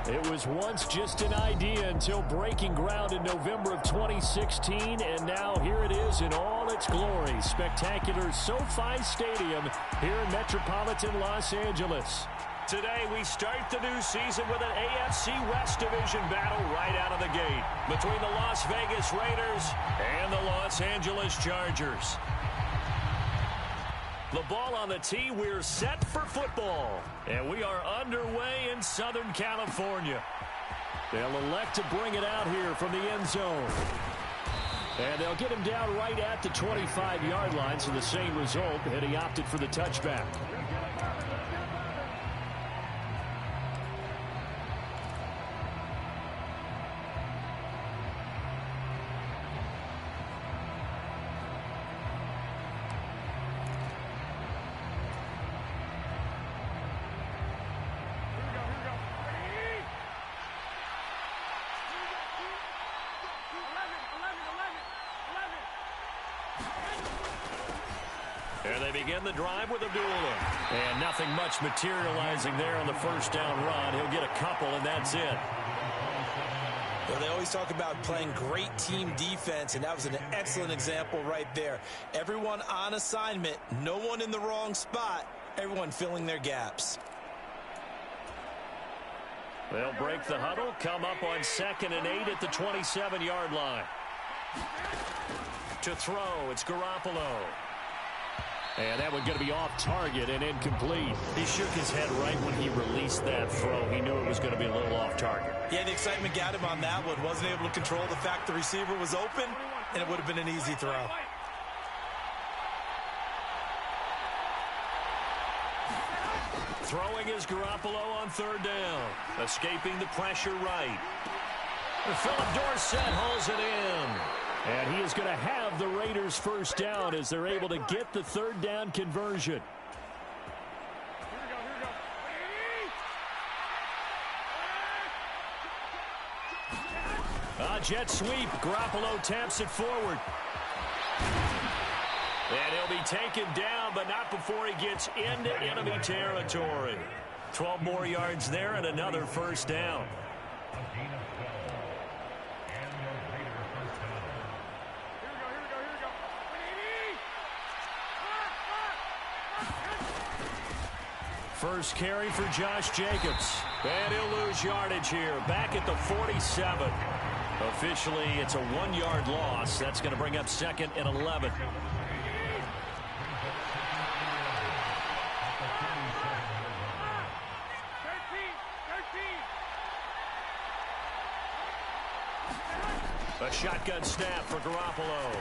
It was once just an idea until breaking ground in November of 2016, and now here it is in all its glory. Spectacular SoFi Stadium here in metropolitan Los Angeles. Today, we start the new season with an AFC West Division battle right out of the gate between the Las Vegas Raiders and the Los Angeles Chargers. The ball on the tee, we're set for football. And we are underway in Southern California. They'll elect to bring it out here from the end zone. And they'll get him down right at the 25-yard line, so the same result, and he opted for the touchback. And they begin the drive with Abdullah. And nothing much materializing there on the first down run. He'll get a couple, and that's it. Well, they always talk about playing great team defense, and that was an excellent example right there. Everyone on assignment, no one in the wrong spot, everyone filling their gaps. They'll break the huddle, come up on 2nd and 8 at the 27-yard line. To throw, it's Garoppolo. And that one's going to be off target and incomplete. He shook his head right when he released that throw. He knew it was going to be a little off target. Yeah, the excitement got him on that one. Wasn't able to control the fact the receiver was open, and it would have been an easy throw. Throwing is Garoppolo on 3rd down. Escaping the pressure right. Philip Dorsett holds it in. And he is going to have the Raiders first down as they're able to get the 3rd down conversion. Jet sweep. Garoppolo taps it forward. And he'll be taken down, but not before he gets into enemy territory. 12 more yards there and another first down. First carry for Josh Jacobs. And he'll lose yardage here. Back at the 47. Officially, it's a 1-yard loss. That's going to bring up 2nd and 11. A shotgun snap for Garoppolo.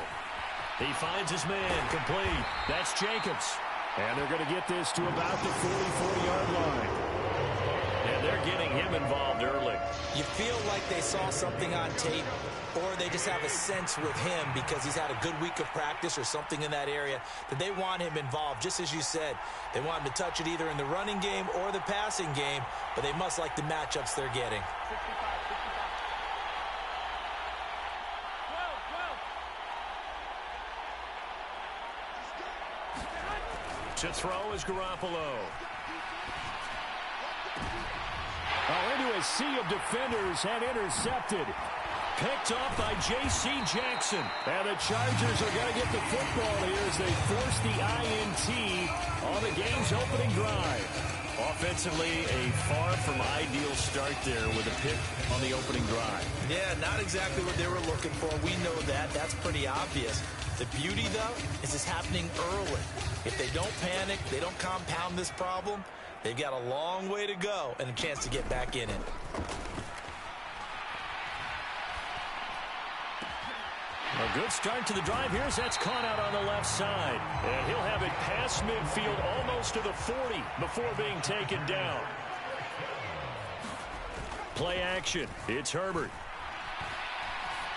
He finds his man, complete. That's Jacobs. And they're going to get this to about the 44-yard line. And they're getting him involved early. You feel like they saw something on tape, or they just have a sense with him because he's had a good week of practice or something in that area that they want him involved. Just as you said, they want him to touch it either in the running game or the passing game, but they must like the matchups they're getting. To throw is Garoppolo. Into a sea of defenders and intercepted. Picked off by J.C. Jackson. And the Chargers are going to get the football here as they force the INT on the game's opening drive. Offensively, a far from ideal start there with a pick on the opening drive. Yeah, not exactly what they were looking for. We know that. That's pretty obvious. The beauty, though, is it's happening early. If they don't panic, they don't compound this problem, they've got a long way to go and a chance to get back in it. A good start to the drive. Here's that's caught out on the left side. And he'll have it past midfield almost to the 40 before being taken down. Play action. It's Herbert.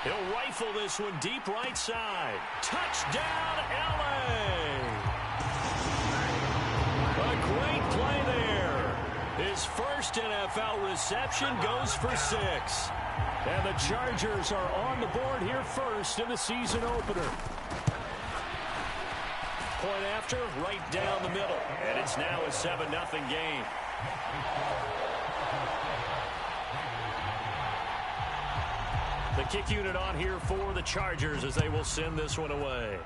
He'll rifle this one deep right side. Touchdown, L.A. A great play there. His first NFL reception goes for 6. And the Chargers are on the board here first in the season opener. Point after, right down the middle. And it's now a 7-0 game. The kick unit on here for the Chargers as they will send this one away.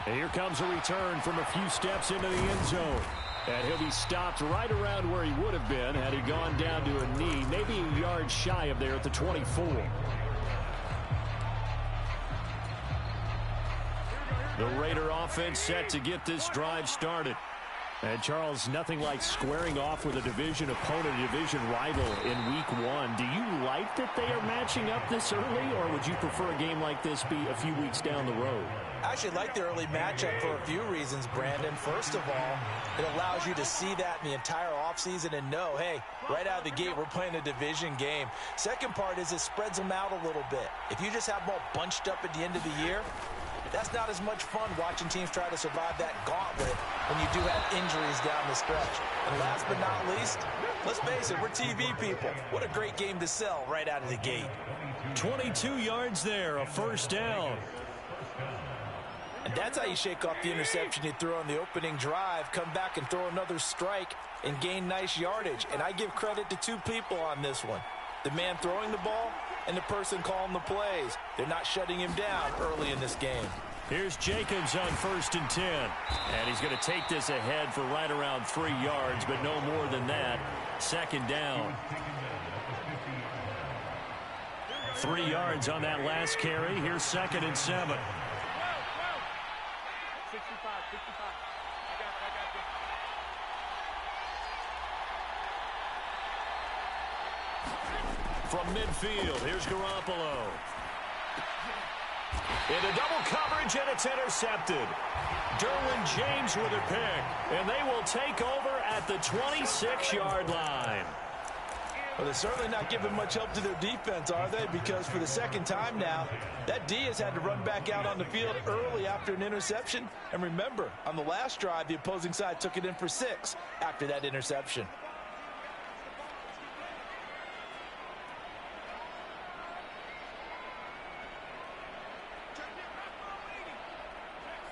And here comes a return from a few steps into the end zone. And he'll be stopped right around where he would have been had he gone down to a knee, maybe a yard shy of there at the 24. The Raider offense set to get this drive started. And, Charles, nothing like squaring off with a division opponent, a division rival in Week 1. Do you like that they are matching up this early, or would you prefer a game like this be a few weeks down the road? I actually like the early matchup for a few reasons, Brandon. First of all, it allows you to see that in the entire offseason and know, hey, right out of the gate, we're playing a division game. Second part is it spreads them out a little bit. If you just have them all bunched up at the end of the year, that's not as much fun watching teams try to survive that gauntlet when you do have injuries down the stretch. And last but not least, let's face it, we're TV people. What a great game to sell right out of the gate. 22 yards there, a first down. And that's how you shake off the interception you threw on the opening drive, come back and throw another strike and gain nice yardage. And I give credit to two people on this one. The man throwing the ball and the person calling the plays. They're not shutting him down early in this game. Here's Jacobs on 1st and 10. And he's going to take this ahead for right around 3 yards, but no more than that. Second down. 3 yards on that last carry. Here's 2nd and 7. 65. I got you. From midfield, here's Garoppolo. Into double coverage, and it's intercepted. Derwin James with a pick, and they will take over at the 26-yard line. Well, they're certainly not giving much help to their defense, are they? Because for the second time now, that D has had to run back out on the field early after an interception. And remember, on the last drive, the opposing side took it in for 6 after that interception.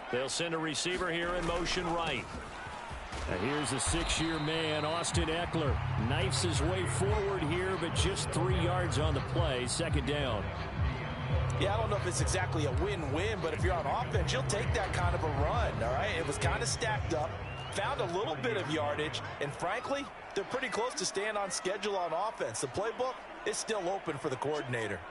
They'll send a receiver here in motion right. Now here's a 6-year man, Austin Eckler. Knifes his way forward here, but just 3 yards on the play. Second down. Yeah, I don't know if it's exactly a win-win, but if you're on offense, you'll take that kind of a run, all right? It was kind of stacked up, found a little bit of yardage, and frankly, they're pretty close to staying on schedule on offense. The playbook is still open for the coordinator.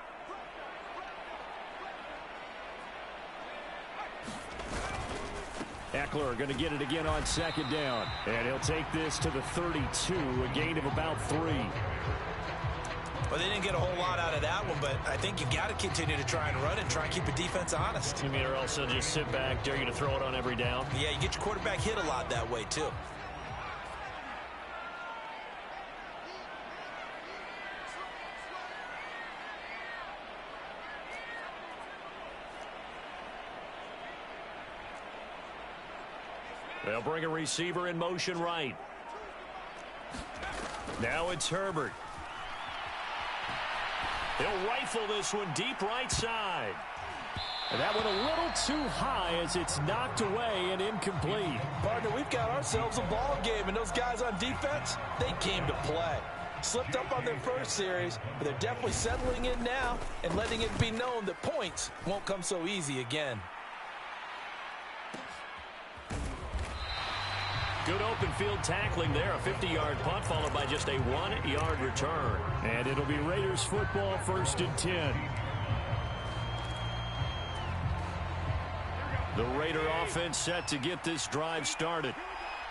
Eckler going to get it again on second down. And he'll take this to the 32, a gain of about 3. Well, they didn't get a whole lot out of that one, but I think you got to continue to try and run and try and keep the defense honest. You mean, or else they'll just sit back, dare you to throw it on every down? Yeah, you get your quarterback hit a lot that way, too. They'll bring a receiver in motion right. Now it's Herbert. He'll rifle this one deep right side. And that went a little too high as it's knocked away and incomplete. Partner, we've got ourselves a ball game, and those guys on defense, they came to play. Slipped up on their first series, but they're definitely settling in now and letting it be known that points won't come so easy again. Good open field tackling there. A 50-yard punt followed by just a 1-yard return. And it'll be Raiders football, 1st and 10. The Raider offense set to get this drive started.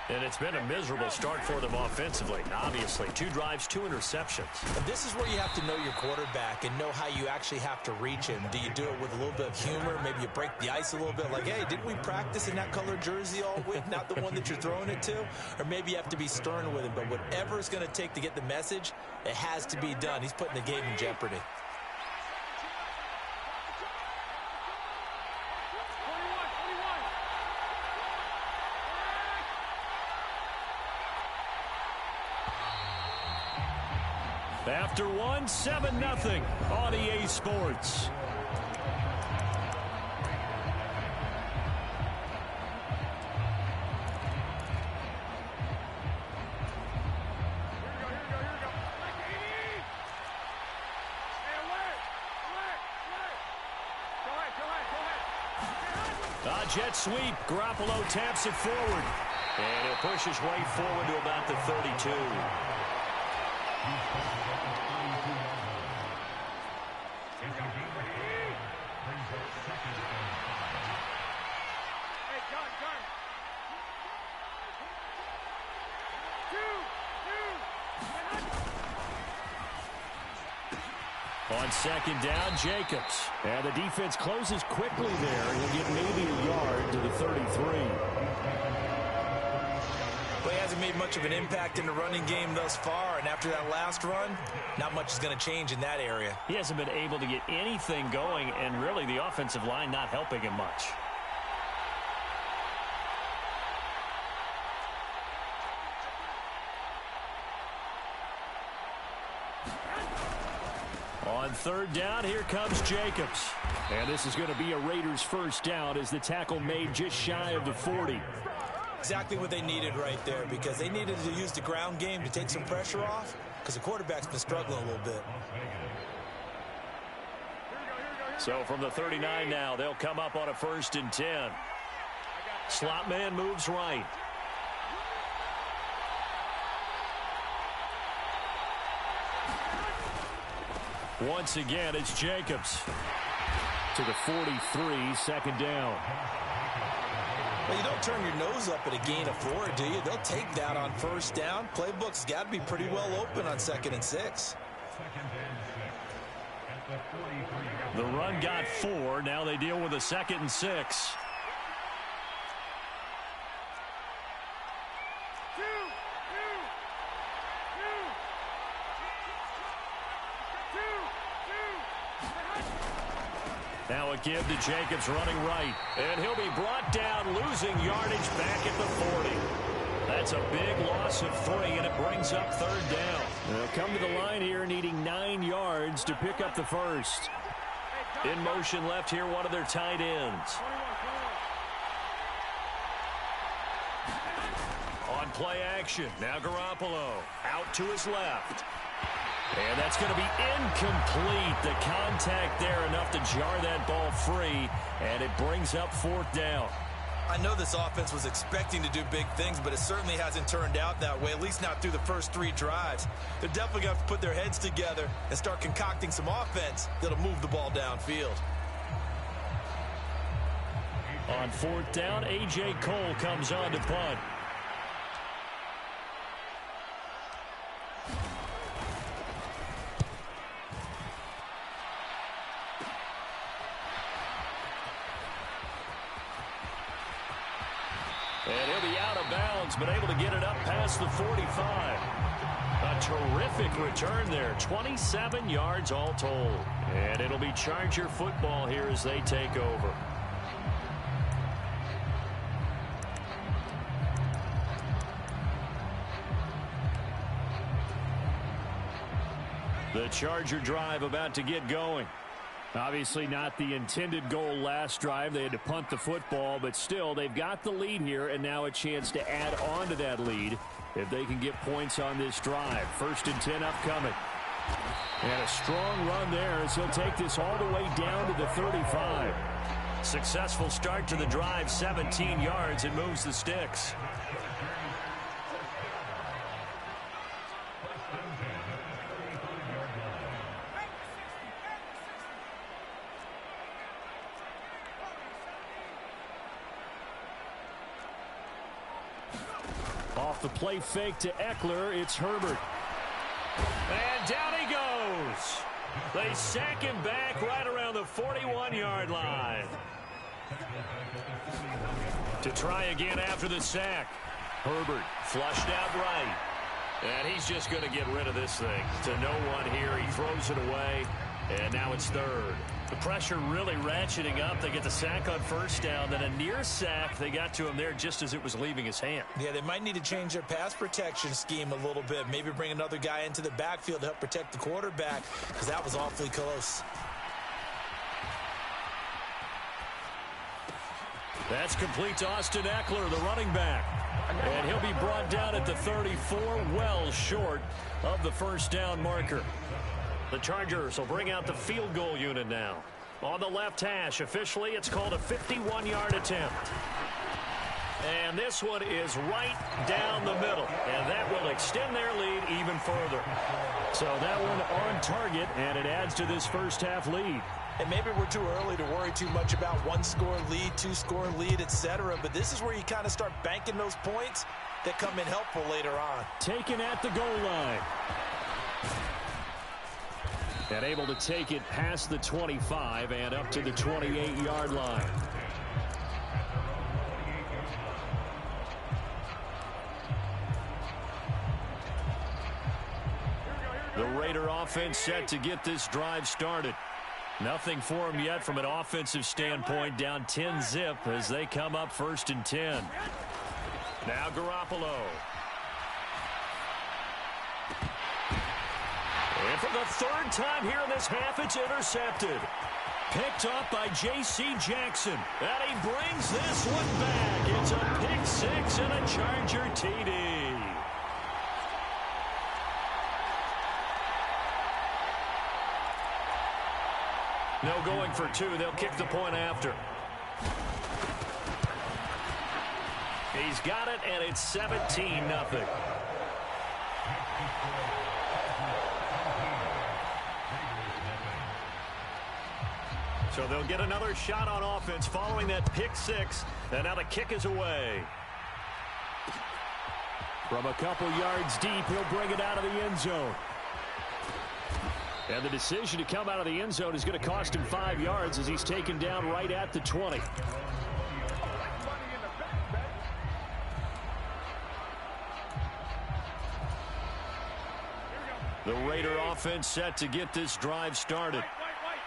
And it's been a miserable start for them offensively. Obviously, 2 drives, 2 interceptions. And this is where you have to know your quarterback and know how you actually have to reach him. Do you do it with a little bit of humor? Maybe you break the ice a little bit like, hey, didn't we practice in that colored jersey all week, not the one that you're throwing it to? Or maybe you have to be stern with him. But whatever it's going to take to get the message, it has to be done. He's putting the game in jeopardy. After 1, 7-0 on EA Sports. Jet sweep. Garoppolo taps it forward. And he'll push his way forward to about the 32. On second down, Jacobs. And the defense closes quickly there. He'll get maybe a yard to the 33. Well, he hasn't made much of an impact in the running game thus far, and after that last run, not much is going to change in that area. He hasn't been able to get anything going, and really the offensive line not helping him much. On third down, here comes Jacobs. And this is going to be a Raiders first down as the tackle made just shy of the 40. Exactly what they needed right there, because they needed to use the ground game to take some pressure off, because the quarterback's been struggling a little bit. So from the 39 now, they'll come up on a 1st and 10. Slot man moves right. Once again, it's Jacobs to the 43, second down. Well, you don't turn your nose up at a gain of 4, do you? They'll take that on first down. Playbook's got to be pretty well open on 2nd and 6. The run got 4. Now they deal with a 2nd and 6. Now a give to Jacobs running right. And he'll be brought down, losing yardage back at the 40. That's a big loss of 3, and it brings up 3rd down. They'll come to the line here needing 9 yards to pick up the first. In motion left here, one of their tight ends. On play action, now Garoppolo out to his left. And that's going to be incomplete. The contact there enough to jar that ball free, and it brings up 4th down. I know this offense was expecting to do big things, but it certainly hasn't turned out that way, at least not through the first 3 drives. They're definitely going to have to put their heads together and start concocting some offense that'll move the ball downfield. On 4th down, A.J. Cole comes on to punt. And he'll be out of bounds, but able to get it up past the 45. A terrific return there. 27 yards all told. And it'll be Charger football here as they take over. The Charger drive about to get going. Obviously not the intended goal last drive. They had to punt the football, but still they've got the lead here, and now a chance to add on to that lead if they can get points on this drive. 1st and 10 upcoming. And a strong run there as he'll take this all the way down to the 35. Successful start to the drive, 17 yards, and moves the sticks. Off the play fake to Eckler, it's Herbert. And down he goes. They sack him back right around the 41-yard line. To try again after the sack. Herbert flushed out right. And he's just going to get rid of this thing. To no one here, he throws it away. And now it's 3rd. The pressure really ratcheting up. They get the sack on 1st down. Then a near sack. They got to him there just as it was leaving his hand. Yeah, they might need to change their pass protection scheme a little bit. Maybe bring another guy into the backfield to help protect the quarterback, because that was awfully close. That's complete to Austin Eckler, the running back. And he'll be brought down at the 34, well short of the 1st down marker. The Chargers will bring out the field goal unit now. On the left hash, officially, it's called a 51-yard attempt. And this one is right down the middle. And that will extend their lead even further. So that one on target, and it adds to this first half lead. And maybe we're too early to worry too much about one-score lead, two-score lead, etc. But this is where you kind of start banking those points that come in helpful later on. Taken at the goal line. And able to take it past the 25 and up to the 28-yard line. The Raider offense set to get this drive started. Nothing for them yet from an offensive standpoint. Down 10-zip as they come up 1st and 10. Now Garoppolo. And for the 3rd time here in this half, it's intercepted. Picked up by J.C. Jackson. And he brings this one back. It's a pick 6 and a Charger TD. No going for 2. They'll kick the point after. He's got it, and it's 17-0. So they'll get another shot on offense following that pick 6. And now the kick is away. From a couple yards deep, he'll bring it out of the end zone. And the decision to come out of the end zone is going to cost him 5 yards as he's taken down right at the 20. The Raider offense set to get this drive started.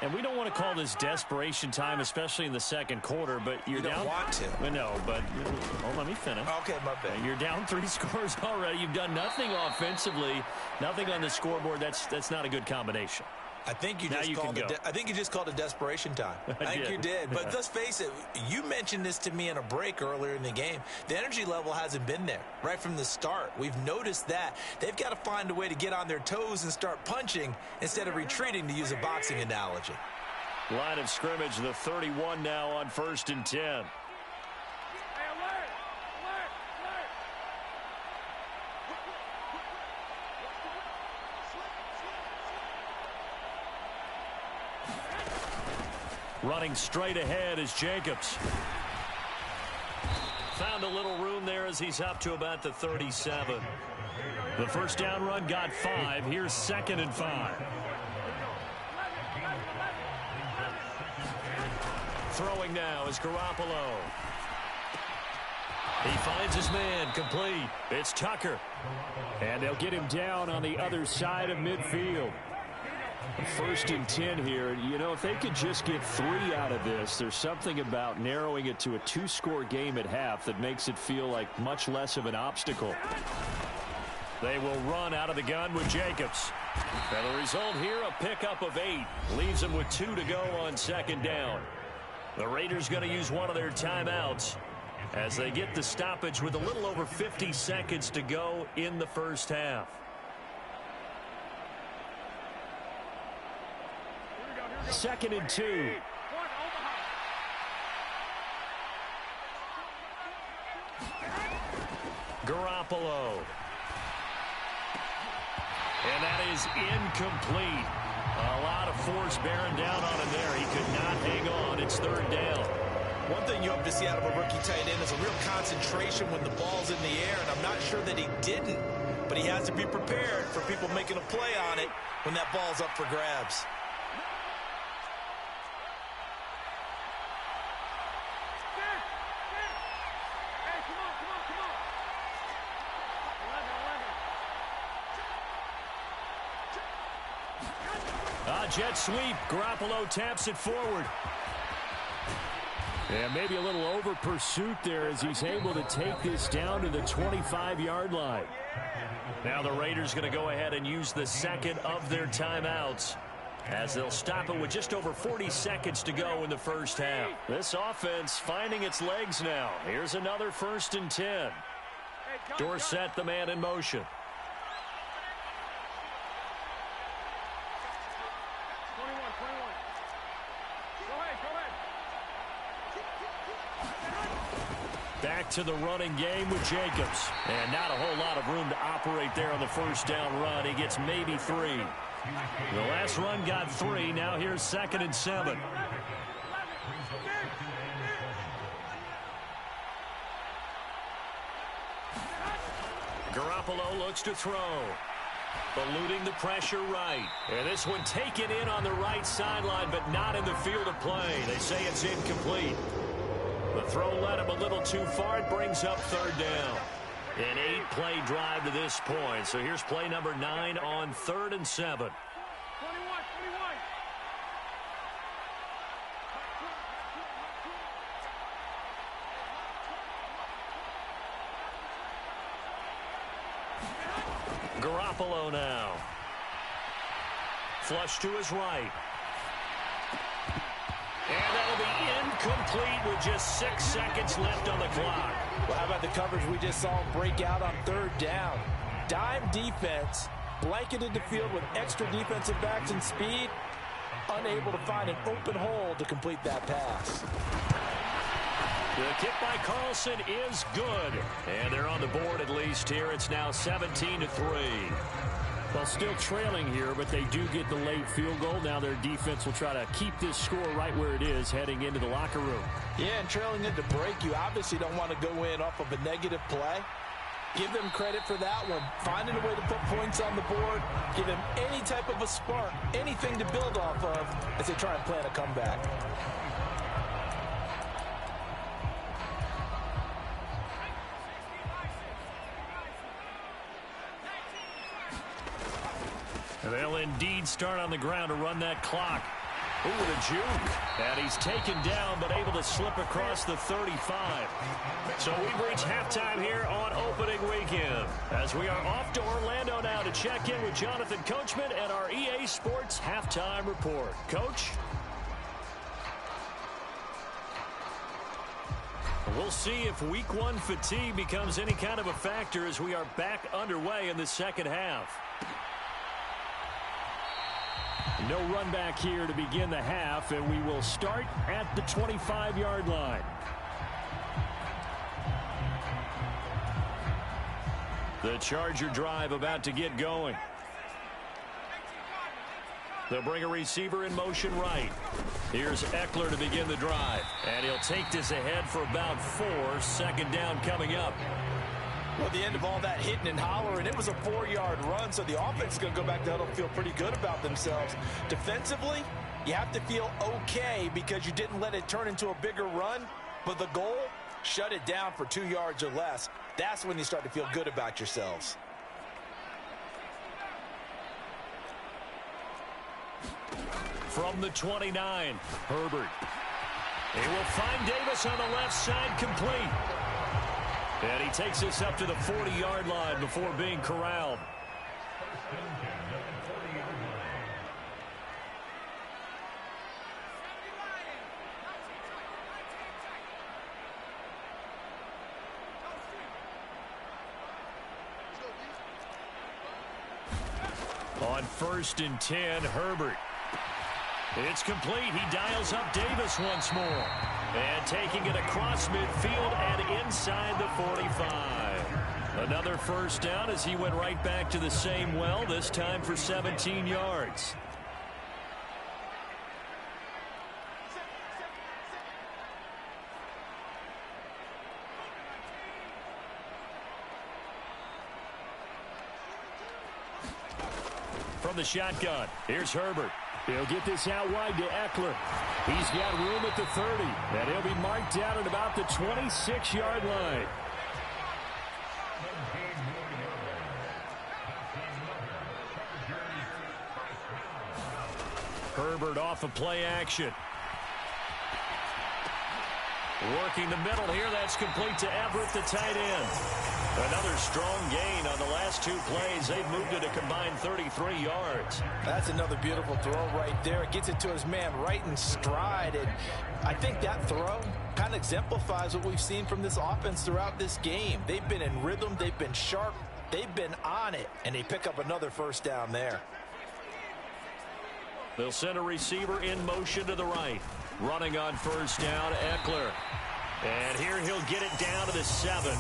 And we don't want to call this desperation time, especially in the second quarter, but you're down. You don't want to. No, but let me finish. Okay, my bad. You're down 3 scores already. You've done nothing offensively, nothing on the scoreboard. That's not a good combination. I think you just called it desperation time. I think you did. But let's face it, you mentioned this to me in a break earlier in the game. The energy level hasn't been there right from the start. We've noticed that. They've got to find a way to get on their toes and start punching instead of retreating, to use a boxing analogy. Line of scrimmage, the 31 now on 1st and 10. Running straight ahead is Jacobs. Found a little room there as he's up to about the 37. The first down run got 5. Here's 2nd and 5. Throwing now is Garoppolo. He finds his man, complete. It's Tucker. And they'll get him down on the other side of midfield. 1st and 10 here. You know, if they could just get 3 out of this, there's something about narrowing it to a 2-score game at half that makes it feel like much less of an obstacle. They will run out of the gun with Jacobs. And the result here, a pickup of 8. Leaves them with 2 to go on 2nd down. The Raiders going to use one of their timeouts as they get the stoppage with a little over 50 seconds to go in the first half. Second and 2. Garoppolo. And that is incomplete. A lot of force bearing down on him there. He could not hang on. It's 3rd down. One thing you hope to see out of a rookie tight end is a real concentration when the ball's in the air, and I'm not sure that he didn't, but he has to be prepared for people making a play on it when that ball's up for grabs. Jet sweep. Garoppolo taps it forward. And maybe a little over pursuit there as he's able to take this down to the 25-yard line. Now the Raiders going to go ahead and use the 2nd of their timeouts as they'll stop it with just over 40 seconds to go in the first half. This offense finding its legs now. Here's another 1st and 10. Dorsett, the man in motion. Back to the running game with Jacobs. And not a whole lot of room to operate there on the first down run. He gets maybe 3. The last run got 3. Now here's 2nd and 7. Garoppolo looks to throw. Eluding the pressure right. And this one taken in on the right sideline, but not in the field of play. They say it's incomplete. The throw led him a little too far. It brings up 3rd down. An 8-play drive to this point. So here's play number 9 on 3rd and 7. 21. Garoppolo now. Flush to his right. And that'll be incomplete with just 6 seconds left on the clock. Well, how about the coverage we just saw him break out on 3rd down? Dime defense, blanketed the field with extra defensive backs and speed, unable to find an open hole to complete that pass. The kick by Carlson is good. And they're on the board at least here. It's now 17-3. Well, still trailing here, but they do get the late field goal. Now their defense will try to keep this score right where it is heading into the locker room. Yeah, and trailing into break, you obviously don't want to go in off of a negative play. Give them credit for that one. Finding a way to put points on the board. Give them any type of a spark, anything to build off of as they try and plan a comeback. They'll indeed start on the ground to run that clock. Ooh, with a juke. And he's taken down, but able to slip across the 35. So we've reached halftime here on opening weekend. As we are off to Orlando now to check in with Jonathan Coachman and our EA Sports Halftime Report. Coach? We'll see if week 1 fatigue becomes any kind of a factor as we are back underway in the second half. No run back here to begin the half, and we will start at the 25-yard line. The Charger drive about to get going. They'll bring a receiver in motion right. Here's Eckler to begin the drive, and he'll take this ahead for about 4. 2nd down coming up. Well, the end of all that hitting and hollering, it was a 4-yard run, so the offense is going to go back to huddle and feel pretty good about themselves. Defensively, you have to feel okay because you didn't let it turn into a bigger run, but the goal, shut it down for 2 yards or less. That's when you start to feel good about yourselves. From the 29, Herbert. He will find Davis on the left side, complete. And he takes this up to the 40-yard line before being corralled. On 1st and 10, Herbert. It's complete. He dials up Davis once more. And taking it across midfield and inside the 45. Another first down as he went right back to the same well, this time for 17 yards. From the shotgun, here's Herbert. He'll get this out wide to Eckler. He's got room at the 30, and he'll be marked down at about the 26-yard line. Herbert off of play action. Working the middle here, that's complete to Everett, the tight end. Another strong gain on the last 2 plays. They've moved it a combined 33 yards. That's another beautiful throw right there. It gets it to his man right in stride. And I think that throw kind of exemplifies what we've seen from this offense throughout this game. They've been in rhythm. They've been sharp. They've been on it. And they pick up another first down there. They'll send a receiver in motion to the right. Running on first down, Eckler. And here he'll get it down to the 7.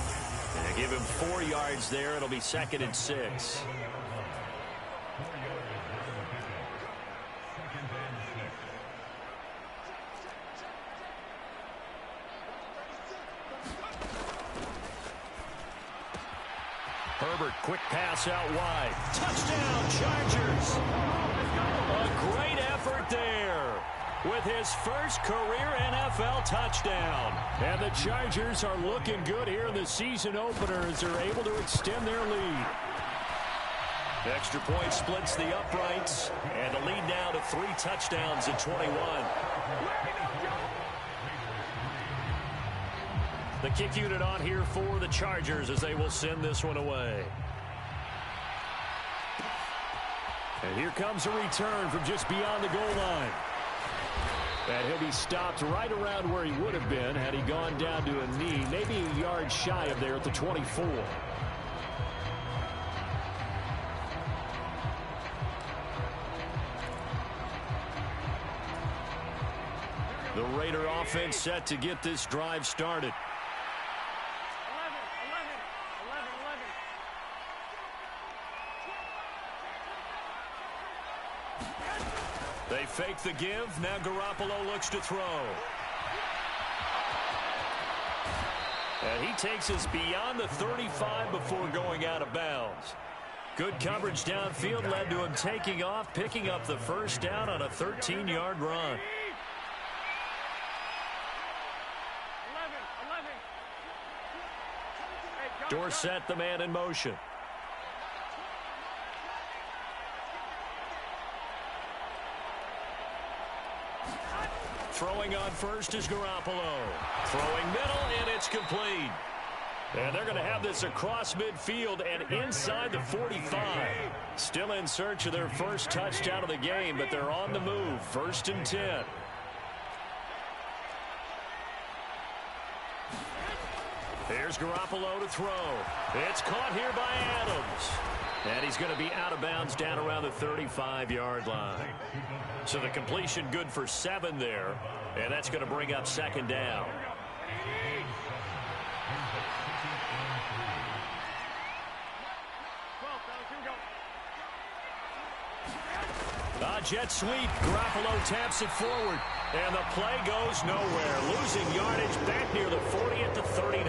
And give him 4 yards there. It'll be 2nd and 6. Herbert, quick pass out wide. Touchdown, Chargers. A great effort there with his first career NFL touchdown. And the Chargers are looking good here in the season opener as they're able to extend their lead. The extra point splits the uprights, and the lead now to 3 touchdowns at 21. The kick unit on here for the Chargers as they will send this one away. And here comes a return from just beyond the goal line. And he'll be stopped right around where he would have been had he gone down to a knee, maybe a yard shy of there at the 24. The Raider offense set to get this drive started. 11. They fake the give. Now Garoppolo looks to throw. And he takes us beyond the 35 before going out of bounds. Good coverage downfield led to him taking off, picking up the first down on a 13-yard run. 11. Dorsett, the man in motion. Throwing on first is Garoppolo. Throwing middle, and it's complete. And they're going to have this across midfield and inside the 45. Still in search of their first touchdown of the game, but they're on the move. 1st and 10. Here's Garoppolo to throw. It's caught here by Adams. And he's going to be out of bounds down around the 35-yard line. So the completion good for 7 there. And that's going to bring up 2nd down. Jet sweep. Garoppolo taps it forward. And the play goes nowhere. Losing yardage back near the 40 at the 39.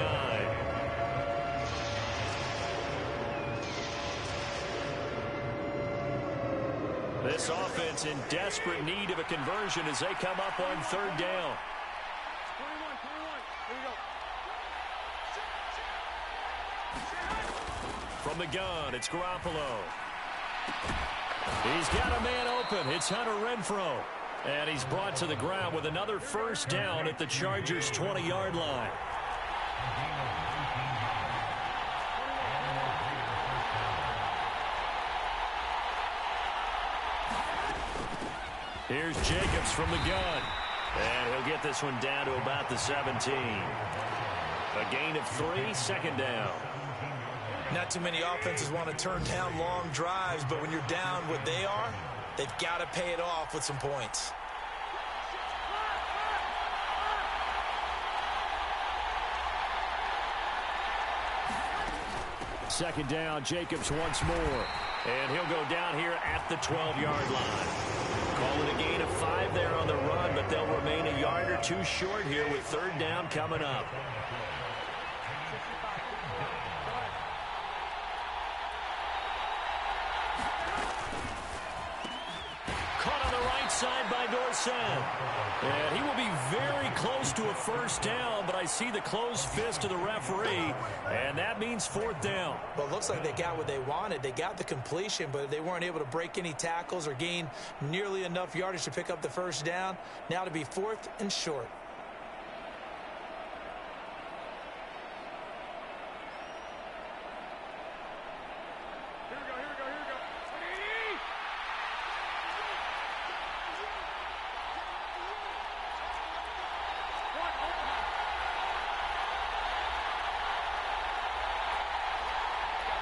This offense in desperate need of a conversion as they come up on 3rd down. 21. Here we go. From the gun, it's Garoppolo. He's got a man open. It's Hunter Renfrow. And he's brought to the ground with another first down at the Chargers' 20-yard line. Here's Jacobs from the gun. And he'll get this one down to about the 17. A gain of 3, 2nd down. Not too many offenses want to turn down long drives, but when you're down what they are, they've got to pay it off with some points. Second down, Jacobs once more. And he'll go down here at the 12-yard line. Call it a gain of 5 there on the run, but they'll remain a yard or 2 short here with 3rd down coming up. Side by Dorsett. And he will be very close to a first down, but I see the closed fist of the referee, and that means 4th down. Well, it looks like they got what they wanted. They got the completion, but they weren't able to break any tackles or gain nearly enough yardage to pick up the first down. Now to be 4th and short.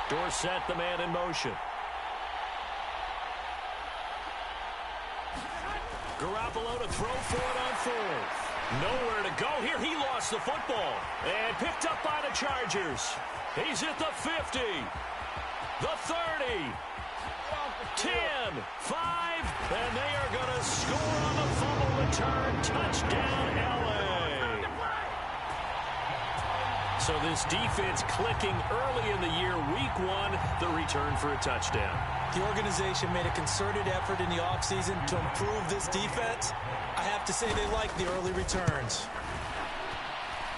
Dorsett, the man in motion. Garoppolo to throw for it on 4th. Nowhere to go here. He lost across the football and picked up by the Chargers. He's at the 50, the 30, 10, 5, and they are going to score on the fumble return. Touchdown, L.A. So this defense clicking early in the year, week 1, the return for a touchdown. The organization made a concerted effort in the offseason to improve this defense. I have to say they like the early returns.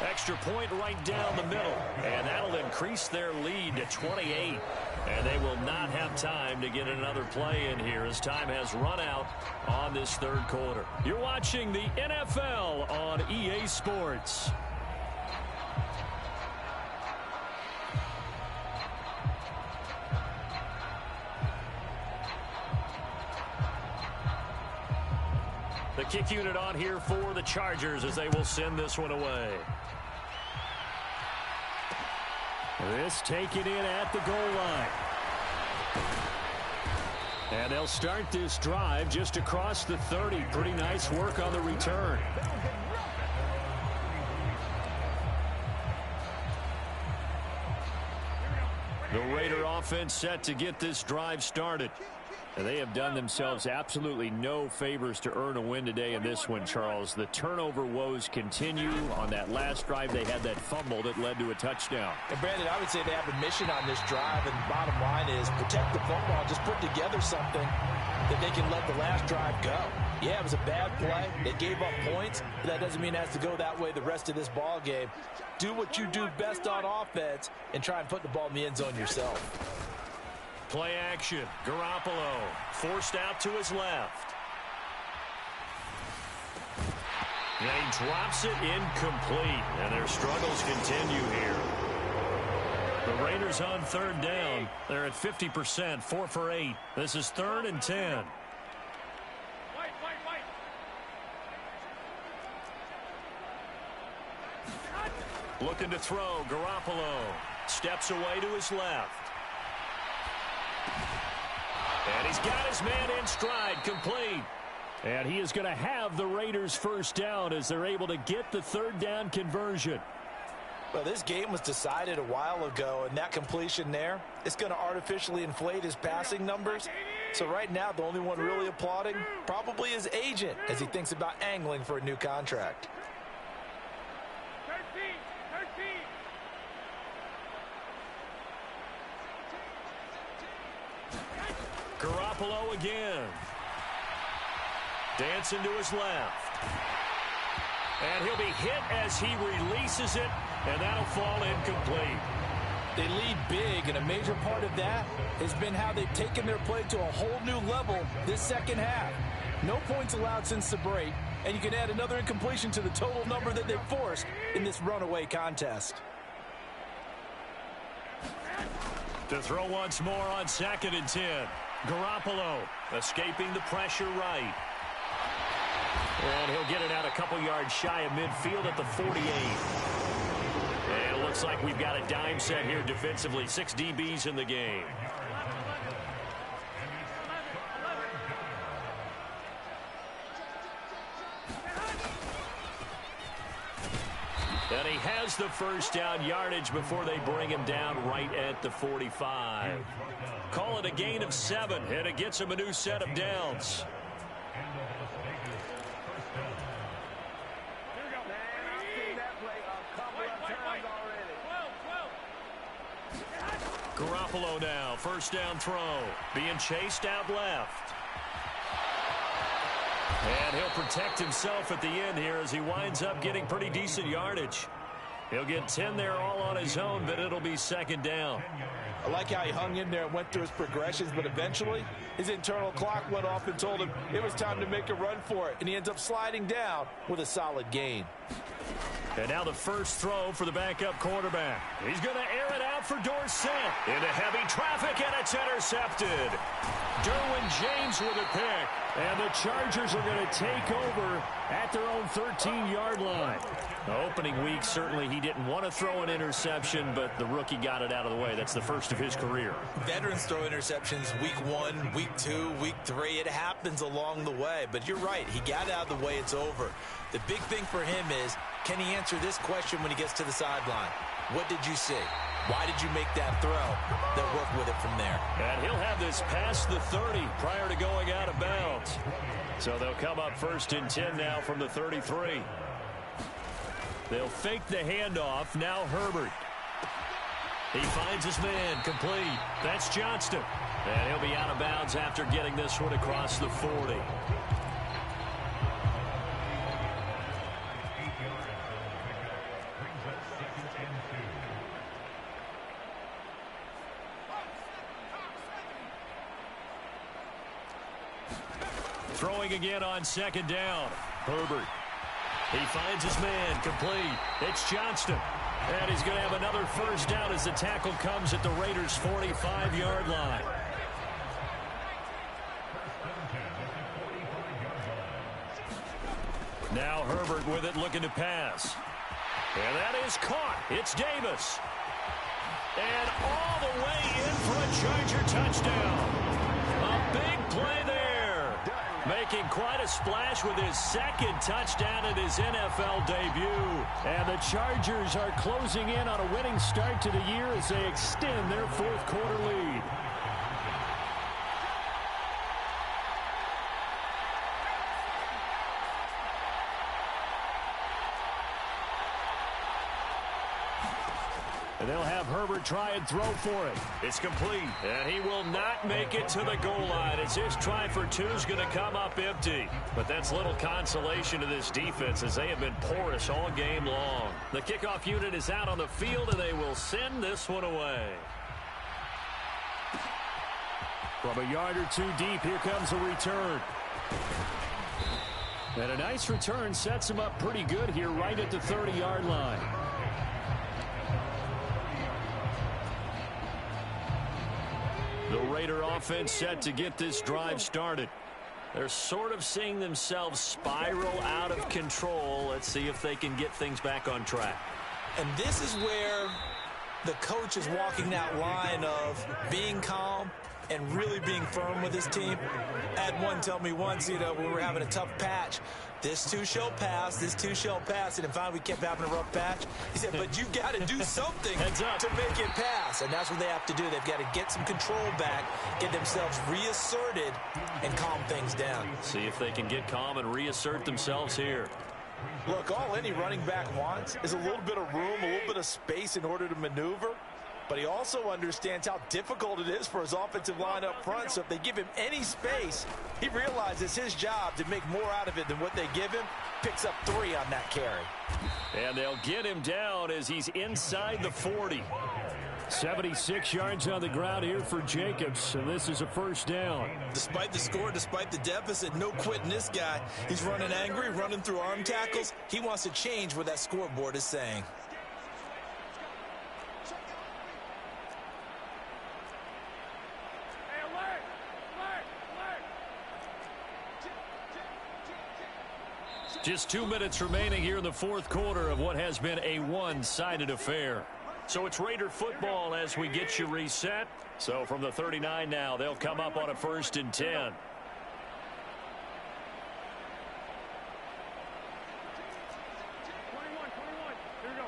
Extra point right down the middle, and that'll increase their lead to 28. And they will not have time to get another play in here as time has run out on this third quarter. You're watching the NFL on EA Sports. The kick unit on here for the Chargers as they will send this one away. This taken in at the goal line. And they'll start this drive just across the 30. Pretty nice work on the return. The Raider offense set to get this drive started. And they have done themselves absolutely no favors to earn a win today in this one, Charles. The turnover woes continue. On that last drive, they had that fumble that led to a touchdown. And, Brandon, I would say they have a mission on this drive, and the bottom line is protect the football. Just put together something that they can let the last drive go. Yeah, it was a bad play. They gave up points, but that doesn't mean it has to go that way the rest of this ball game. Do what you do best on offense and try and put the ball in the end zone yourself. Play action. Garoppolo forced out to his left. And he drops it incomplete. And their struggles continue here. The Raiders on third down. They're at 50%, 4 for 8. This is 3rd and 10. Looking to throw. Garoppolo steps away to his left. And he's got his man in stride, complete. And he is going to have the Raiders first down as they're able to get the third down conversion. Well, this game was decided a while ago, and that completion there, it's going to artificially inflate his passing numbers. So right now, the only one really applauding probably his agent as he thinks about angling for a new contract. 13. Garoppolo again. Dancing to his left. And he'll be hit as he releases it, and that'll fall incomplete. They lead big, and a major part of that has been how they've taken their play to a whole new level this second half. No points allowed since the break, and you can add another incompletion to the total number that they've forced in this runaway contest. To throw once more on 2nd and 10. Garoppolo escaping the pressure right. And he'll get it out a couple yards shy of midfield at the 48. And it looks like we've got a dime set here defensively. 6 DBs in the game. And he has the first down yardage before they bring him down right at the 45. Call it a gain of 7, and it gets him a new set of downs. Garoppolo now, first down throw, being chased out left. And he'll protect himself at the end here as he winds up getting pretty decent yardage. He'll get 10 there all on his own, but it'll be 2nd down. I like how he hung in there and went through his progressions, but eventually his internal clock went off and told him it was time to make a run for it, and he ends up sliding down with a solid gain. And now the first throw for the backup quarterback. He's going to air it out for Dorsett into heavy traffic, and it's intercepted. Derwin James with a pick. And the Chargers are going to take over at their own 13-yard line. The opening week, certainly he didn't want to throw an interception, but the rookie got it out of the way. That's the first of his career. Veterans throw interceptions week 1, week 2, week 3. It happens along the way. But you're right. He got it out of the way. It's over. The big thing for him is, can he answer this question when he gets to the sideline? What did you see? Why did you make that throw? They'll work with it from there. And he'll have this past the 30 prior to going out of bounds. So they'll come up 1st and 10 now from the 33. They'll fake the handoff. Now Herbert. He finds his man. Complete. That's Johnston. And he'll be out of bounds after getting this one across the 40. Throwing again on 2nd down. Herbert. He finds his man. Complete. It's Johnston. And he's going to have another 1st down as the tackle comes at the Raiders' 45-yard line. Now Herbert with it, looking to pass. And that is caught. It's Davis. And all the way in for a Charger touchdown. A big play there. Making quite a splash with his 2nd touchdown in his NFL debut. And the Chargers are closing in on a winning start to the year as they extend their 4th quarter lead. And they'll have Herbert try and throw for it. It's complete. And he will not make it to the goal line as his try for 2 is going to come up empty. But that's little consolation to this defense as they have been porous all game long. The kickoff unit is out on the field, and they will send this one away. From a yard or 2 deep, here comes a return. And a nice return sets him up pretty good here right at the 30-yard line. The Raider offense set to get this drive started. They're sort of seeing themselves spiral out of control. Let's see if they can get things back on track. And this is where the coach is walking that line of being calm and really being firm with his team. I had one tell me once, when we were having a tough patch, this too shall pass, this too shall pass. And finally we kept having a rough patch. He said, but you've got to do something to make it pass. And that's what they have to do. They've got to get some control back, get themselves reasserted, and calm things down. See if they can get calm and reassert themselves here. Look, all any running back wants is a little bit of room, a little bit of space in order to maneuver. But he also understands how difficult it is for his offensive line up front. So if they give him any space, he realizes his job to make more out of it than what they give him. Picks up 3 on that carry. And they'll get him down as he's inside the 40. 76 yards on the ground here for Jacobs, and this is a 1st down. Despite the score, despite the deficit, no quitting this guy. He's running angry, running through arm tackles. He wants to change what that scoreboard is saying. Just 2 minutes remaining here in the 4th quarter of what has been a one-sided affair. So it's Raider football as we get you reset. So from the 39 now, they'll come up on a 1st and 10. 21, 21. Here we go.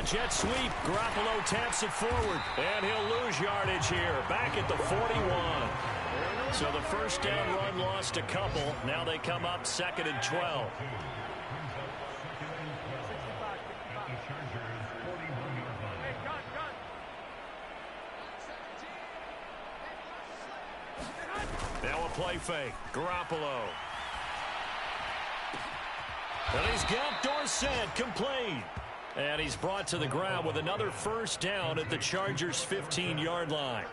Jet sweep. Garoppolo taps it forward. And he'll lose yardage here. Back at the 41. So the 1st down run lost a couple. Now they come up 2nd and 12. Now a play fake. Garoppolo. And he's got Dorsett complete. And he's brought to the ground with another 1st down at the Chargers' 15-yard line.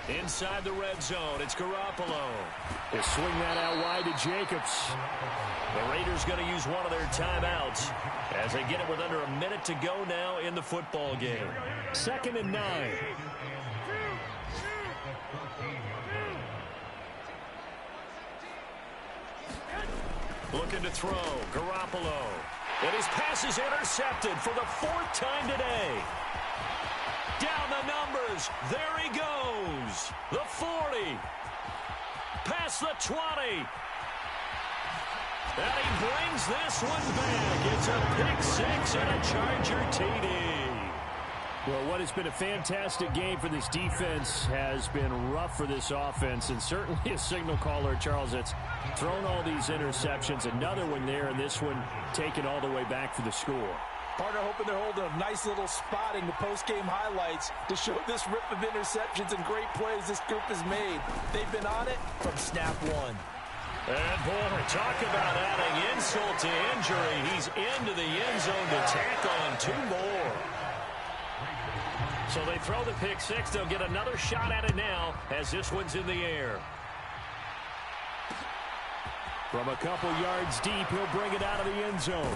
Inside the red zone, it's Garoppolo. They swing that out wide to Jacobs. The Raiders going to use one of their timeouts as they get it with under a minute to go now in the football game. 2nd and 9. Looking to throw, Garoppolo. And his pass is intercepted for the 4th time today. Down the numbers. There he goes. The 40. Past the 20. And he brings this one back. It's a pick six and a Charger TD. Well, what has been a fantastic game for this defense has been rough for this offense, and certainly a signal caller, Charles, that's thrown all these interceptions. Another one there, and this one taken all the way back for the score. Partner hoping they're holding a nice little spot in the post-game highlights to show this rip of interceptions and great plays this group has made. They've been on it from snap one. And, boy, talk about adding insult to injury. He's into the end zone to tack on 2 more. So they throw the pick six. They'll get another shot at it now as this one's in the air. From a couple yards deep, he'll bring it out of the end zone.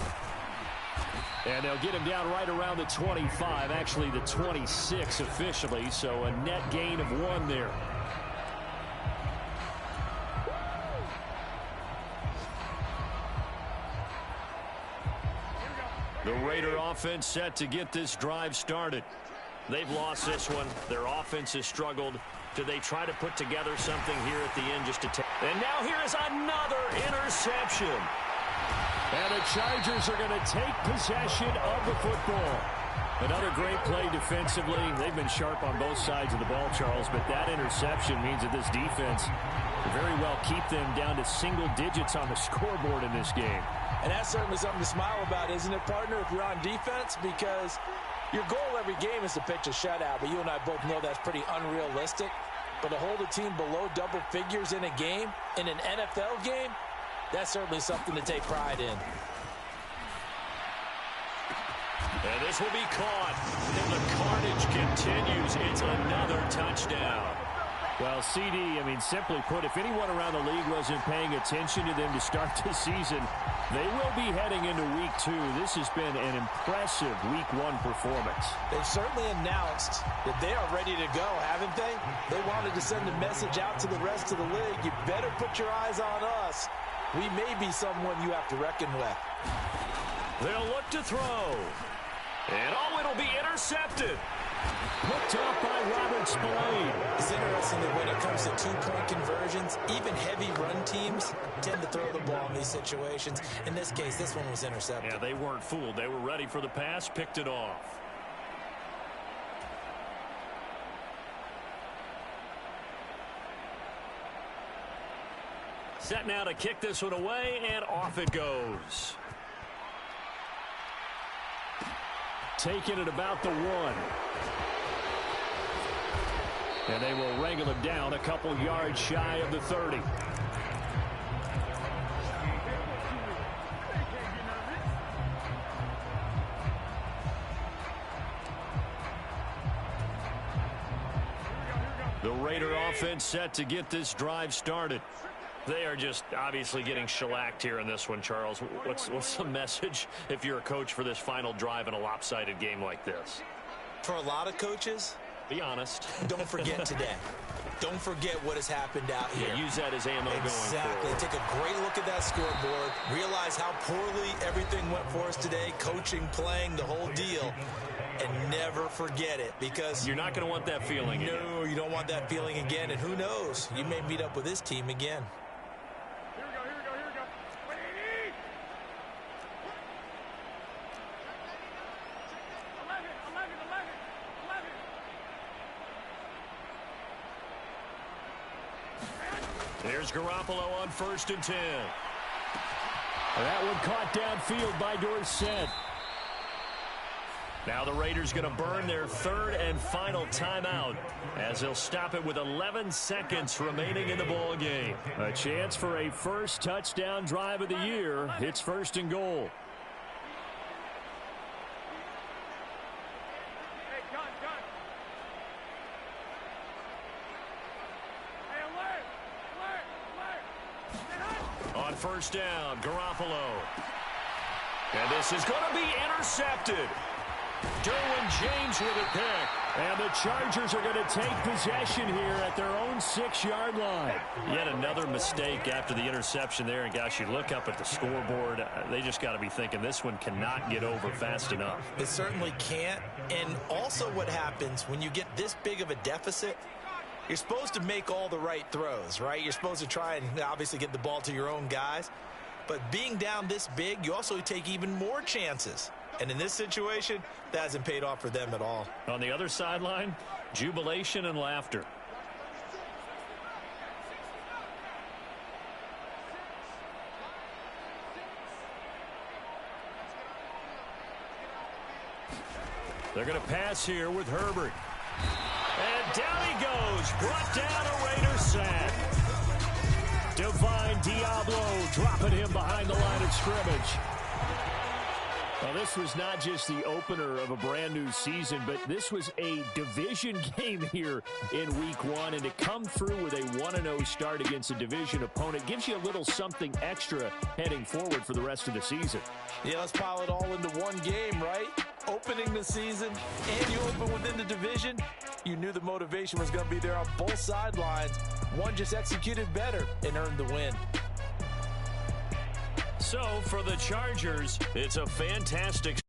And they'll get him down right around the 25, actually the 26 officially, so a net gain of 1 there. The Raider offense set to get this drive started. They've lost this one. Their offense has struggled. Do they try to put together something here at the end just to take? And now here is another interception. And the Chargers are going to take possession of the football. Another great play defensively. They've been sharp on both sides of the ball, Charles, but that interception means that this defense will very well keep them down to single digits on the scoreboard in this game. And that's certainly something to smile about, isn't it, partner, if you're on defense? Because your goal every game is to pitch a shutout, but you and I both know that's pretty unrealistic. But to hold a team below double figures in a game, in an NFL game, that's certainly something to take pride in. And this will be caught. And the carnage continues. It's another touchdown. Well, CD, I mean, simply put, if anyone around the league wasn't paying attention to them to start the season, they will be heading into Week 2. This has been an impressive Week 1 performance. They've certainly announced that they are ready to go, haven't they? They wanted to send a message out to the rest of the league. You better put your eyes on us. We may be someone you have to reckon with. They'll look to throw. And, it'll be intercepted. Picked off by Robert Spillane. It's interesting that when it comes to two-point conversions, even heavy run teams tend to throw the ball in these situations. In this case, this one was intercepted. Yeah, they weren't fooled. They were ready for the pass, picked it off. Set now to kick this one away, and off it goes. Taking it about the 1. And they will wrangle him down a couple yards shy of the 30. The Raider offense set to get this drive started. They are just obviously getting shellacked here in this one, Charles. What's the message if you're a coach for this final drive in a lopsided game like this? For a lot of coaches, be honest. Don't forget today. Don't forget what has happened out here. Yeah, use that as ammo going forward. Exactly. Take a great look at that scoreboard. Realize how poorly everything went for us today. Coaching, playing, the whole deal. And never forget it, because you're not going to want that feeling again. No, you don't want that feeling again. And who knows? You may meet up with this team again. Here's Garoppolo on 1st and 10. That one caught downfield by Dorsett. Now the Raiders going to burn their 3rd and final timeout as they'll stop it with 11 seconds remaining in the ball game. A chance for a first touchdown drive of the year. It's 1st and goal. On first down, Garoppolo. And this is going to be intercepted. Derwin James with a pick. And the Chargers are going to take possession here at their own 6-yard line. Yet another mistake after the interception there. And, gosh, you look up at the scoreboard. They just got to be thinking this one cannot get over fast enough. It certainly can't. And also what happens when you get this big of a deficit, you're supposed to make all the right throws, right? You're supposed to try and obviously get the ball to your own guys. But being down this big, you also take even more chances. And in this situation, that hasn't paid off for them at all. On the other sideline, jubilation and laughter. They're going to pass here with Herbert. And down he goes. Brought down a Raider sack. Divine Diablo dropping him behind the line of scrimmage. Well, this was not just the opener of a brand new season, but this was a division game here in week 1. And to come through with a 1-0 start against a division opponent gives you a little something extra heading forward for the rest of the season. Yeah, let's pile it all into one game, right? Opening the season and you open within the division. You knew the motivation was going to be there on both sidelines. One just executed better and earned the win. So, for the Chargers, it's a fantastic